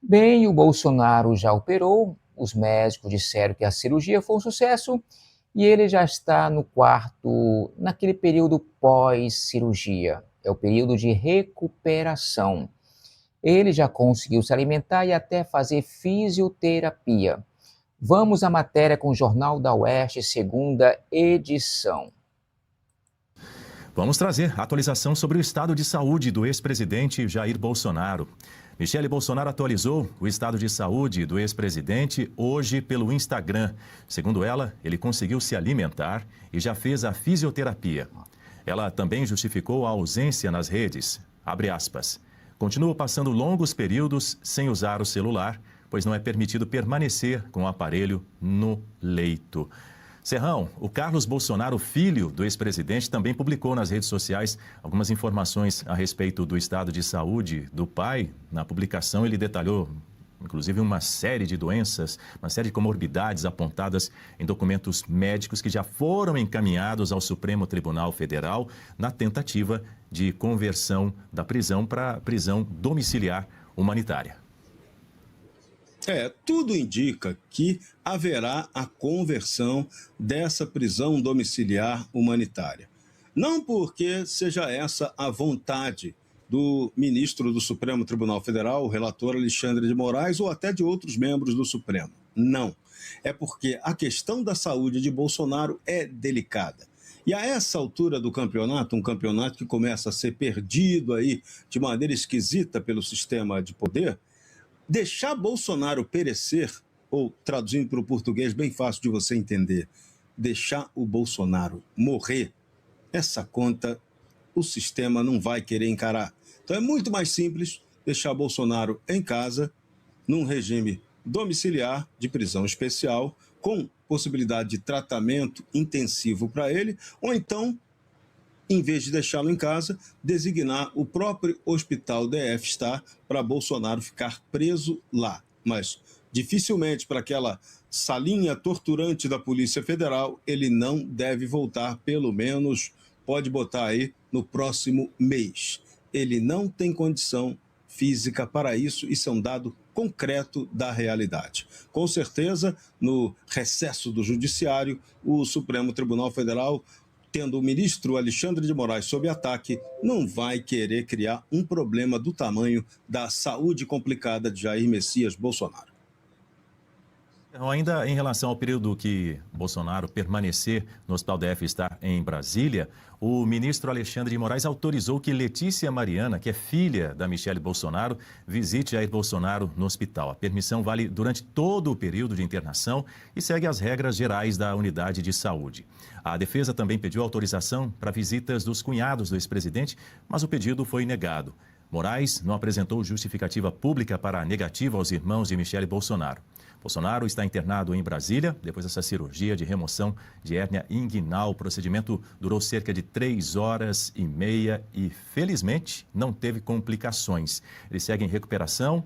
Bem, o Bolsonaro já operou, os médicos disseram que a cirurgia foi um sucesso e ele já está no quarto, naquele período pós-cirurgia. É o período de recuperação. Ele já conseguiu se alimentar e até fazer fisioterapia. Vamos à matéria com o Jornal da Oeste, segunda edição. Vamos trazer atualização sobre o estado de saúde do ex-presidente Jair Bolsonaro. Michele Bolsonaro atualizou o estado de saúde do ex-presidente hoje pelo Instagram. Segundo ela, ele conseguiu se alimentar e já fez a fisioterapia. Ela também justificou a ausência nas redes. Abre aspas. Continua passando longos períodos sem usar o celular, pois não é permitido permanecer com o aparelho no leito. Serrão, o Carlos Bolsonaro, filho do ex-presidente, também publicou nas redes sociais algumas informações a respeito do estado de saúde do pai. Na publicação, ele detalhou, inclusive, uma série de doenças, uma série de comorbidades apontadas em documentos médicos que já foram encaminhados ao Supremo Tribunal Federal na tentativa de conversão da prisão para prisão domiciliar humanitária. Tudo indica que haverá a conversão dessa prisão domiciliar humanitária. Não porque seja essa a vontade do ministro do Supremo Tribunal Federal, o relator Alexandre de Moraes, ou até de outros membros do Supremo. Não. É porque a questão da saúde de Bolsonaro é delicada. E a essa altura do campeonato, um campeonato que começa a ser perdido aí de maneira esquisita pelo sistema de poder, deixar Bolsonaro perecer, ou traduzindo para o português bem fácil de você entender, deixar o Bolsonaro morrer, essa conta o sistema não vai querer encarar. Então é muito mais simples deixar Bolsonaro em casa, num regime domiciliar de prisão especial, com possibilidade de tratamento intensivo para ele, ou então, em vez de deixá-lo em casa, designar o próprio hospital DF-Star para Bolsonaro ficar preso lá. Mas, dificilmente, para aquela salinha torturante da Polícia Federal, ele não deve voltar, pelo menos, pode botar aí, no próximo mês. Ele não tem condição física para isso é um dado concreto da realidade. Com certeza, no recesso do Judiciário, o Supremo Tribunal Federal, tendo o ministro Alexandre de Moraes sob ataque, não vai querer criar um problema do tamanho da saúde complicada de Jair Messias Bolsonaro. Ainda em relação ao período que Bolsonaro permanecer no Hospital DF-Star em Brasília, o ministro Alexandre de Moraes autorizou que Letícia Mariana, que é filha da Michele Bolsonaro, visite Jair Bolsonaro no hospital. A permissão vale durante todo o período de internação e segue as regras gerais da unidade de saúde. A defesa também pediu autorização para visitas dos cunhados do ex-presidente, mas o pedido foi negado. Moraes não apresentou justificativa pública para a negativa aos irmãos de Michele Bolsonaro. Bolsonaro está internado em Brasília depois dessa cirurgia de remoção de hérnia inguinal. O procedimento durou cerca de 3 horas e meia e, felizmente, não teve complicações. Ele segue em recuperação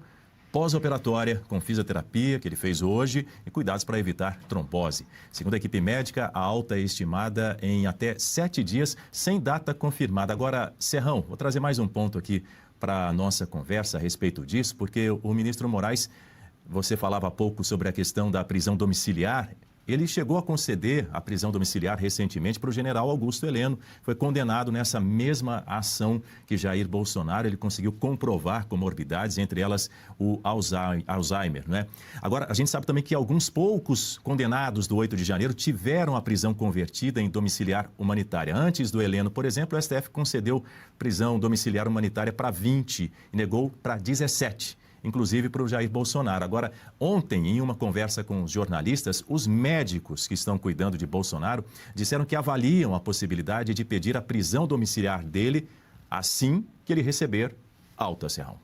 pós-operatória com fisioterapia, que ele fez hoje, e cuidados para evitar trombose. Segundo a equipe médica, a alta é estimada em até 7 dias, sem data confirmada. Agora, Serrão, vou trazer mais um ponto aqui para a nossa conversa a respeito disso, porque o ministro Moraes, você falava há pouco sobre a questão da prisão domiciliar. Ele chegou a conceder a prisão domiciliar recentemente para o general Augusto Heleno. Foi condenado nessa mesma ação que Jair Bolsonaro. Ele conseguiu comprovar comorbidades, entre elas o Alzheimer, né? Agora, a gente sabe também que alguns poucos condenados do 8 de janeiro tiveram a prisão convertida em domiciliar humanitária. Antes do Heleno, por exemplo, o STF concedeu prisão domiciliar humanitária para 20 e negou para 17. Inclusive para o Jair Bolsonaro. Agora, ontem, em uma conversa com os jornalistas, os médicos que estão cuidando de Bolsonaro disseram que avaliam a possibilidade de pedir a prisão domiciliar dele assim que ele receber alta, Serrão.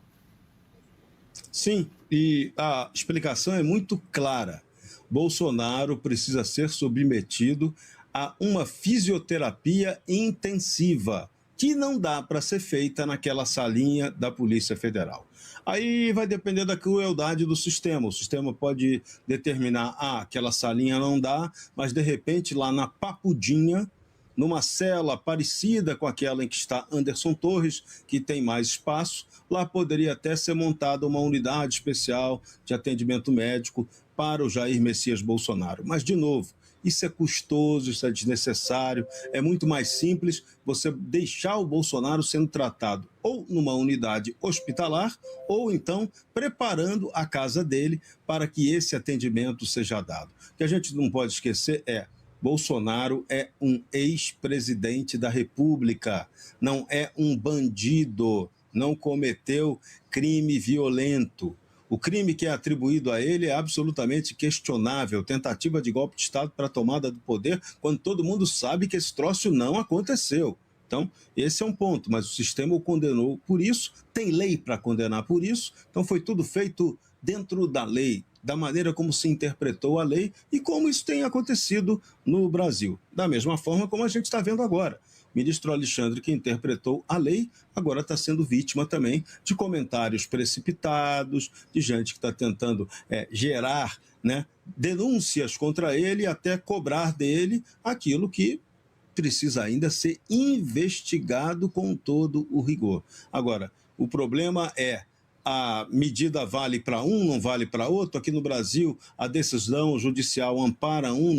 Sim, e a explicação é muito clara. Bolsonaro precisa ser submetido a uma fisioterapia intensiva, que não dá para ser feita naquela salinha da Polícia Federal. Aí vai depender da crueldade do sistema. O sistema pode determinar, aquela salinha não dá, mas de repente lá na Papudinha numa cela parecida com aquela em que está Anderson Torres, que tem mais espaço. Lá poderia até ser montada uma unidade especial de atendimento médico para o Jair Messias Bolsonaro. Mas, de novo, isso é custoso, isso é desnecessário. É muito mais simples você deixar o Bolsonaro sendo tratado ou numa unidade hospitalar ou então preparando a casa dele para que esse atendimento seja dado. O que a gente não pode esquecer é: Bolsonaro é um ex-presidente da República, não é um bandido, não cometeu crime violento. O crime que é atribuído a ele é absolutamente questionável, tentativa de golpe de Estado para a tomada do poder, quando todo mundo sabe que esse troço não aconteceu. Então, esse é um ponto, mas o sistema o condenou por isso, tem lei para condenar por isso, então foi tudo feito dentro da lei, da maneira como se interpretou a lei e como isso tem acontecido no Brasil. Da mesma forma como a gente está vendo agora. O ministro Alexandre, que interpretou a lei, agora está sendo vítima também de comentários precipitados, de gente que está tentando gerar, né, denúncias contra ele e até cobrar dele aquilo que precisa ainda ser investigado com todo o rigor. Agora, o problema é: a medida vale para um, não vale para outro. Aqui no Brasil, a decisão judicial ampara um,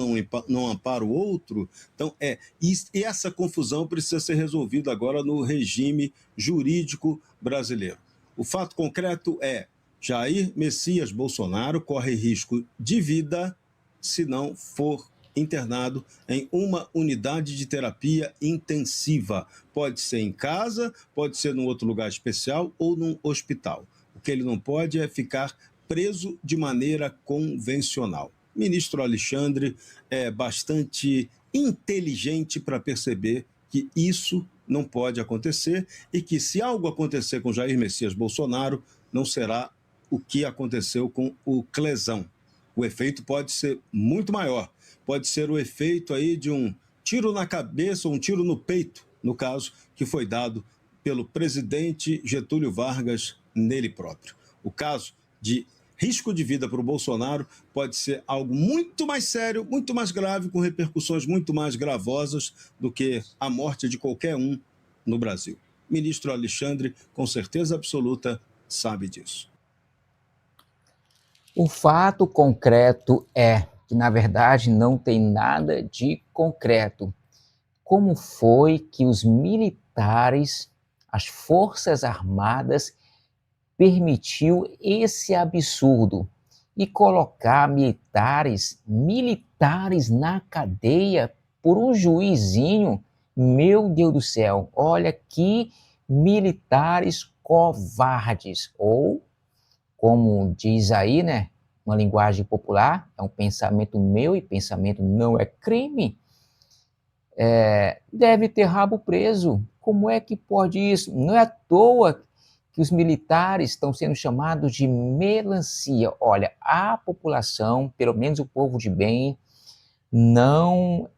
não ampara o outro. Então, e essa confusão precisa ser resolvida agora no regime jurídico brasileiro. O fato concreto é: Jair Messias Bolsonaro corre risco de vida se não for internado em uma unidade de terapia intensiva. Pode ser em casa, pode ser num outro lugar especial ou num hospital. O que ele não pode é ficar preso de maneira convencional. O ministro Alexandre é bastante inteligente para perceber que isso não pode acontecer e que, se algo acontecer com Jair Messias Bolsonaro, não será o que aconteceu com o Clesão. O efeito pode ser muito maior. Pode ser o efeito aí de um tiro na cabeça ou um tiro no peito, no caso, que foi dado pelo presidente Getúlio Vargas nele próprio. O caso de risco de vida para o Bolsonaro pode ser algo muito mais sério, muito mais grave, com repercussões muito mais gravosas do que a morte de qualquer um no Brasil. O ministro Alexandre, com certeza absoluta, sabe disso. O fato concreto é que, na verdade, não tem nada de concreto. Como foi que os militares, as Forças Armadas, permitiu esse absurdo e colocar militares na cadeia por um juizinho? Meu Deus do céu, olha que militares covardes, ou como diz aí, né, uma linguagem popular, é um pensamento meu e pensamento não é crime, deve ter rabo preso. Como é que pode isso? Não é à toa que os militares estão sendo chamados de melancia. Olha, a população, pelo menos o povo de bem, não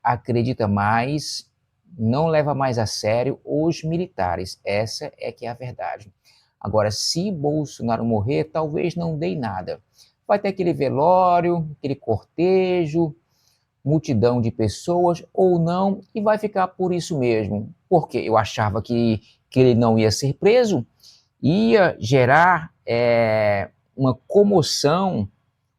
acredita mais, não leva mais a sério os militares. Essa é que é a verdade. Agora, se Bolsonaro morrer, talvez não dê nada. Vai ter aquele velório, aquele cortejo, multidão de pessoas ou não, e vai ficar por isso mesmo. Porque eu achava que ele não ia ser preso, ia gerar uma comoção,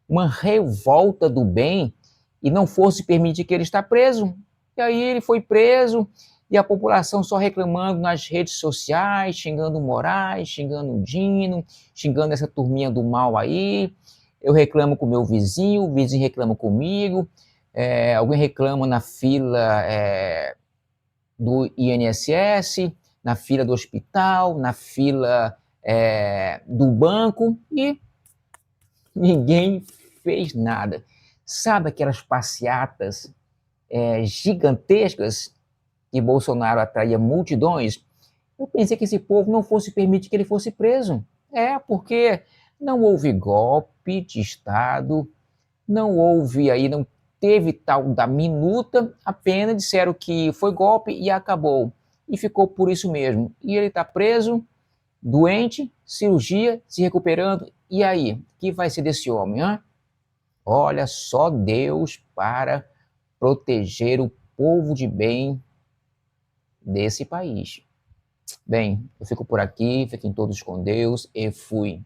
uma revolta do bem, e não fosse permitir que ele está preso. E aí ele foi preso, e a população só reclamando nas redes sociais, xingando o Moraes, xingando o Dino, xingando essa turminha do mal aí. Eu reclamo com o meu vizinho, o vizinho reclama comigo, alguém reclama na fila do INSS, na fila do hospital, na fila do banco, e ninguém fez nada. Sabe aquelas passeatas gigantescas que Bolsonaro atraía multidões? Eu pensei que esse povo não fosse permitir que ele fosse preso. Porque não houve golpe de Estado, não houve aí, não teve tal da minuta, apenas disseram que foi golpe e acabou. E ficou por isso mesmo. E ele está preso, doente, cirurgia, se recuperando. E aí? O que vai ser desse homem? Olha, só Deus para proteger o povo de bem desse país. Bem, eu fico por aqui, fiquem todos com Deus e fui.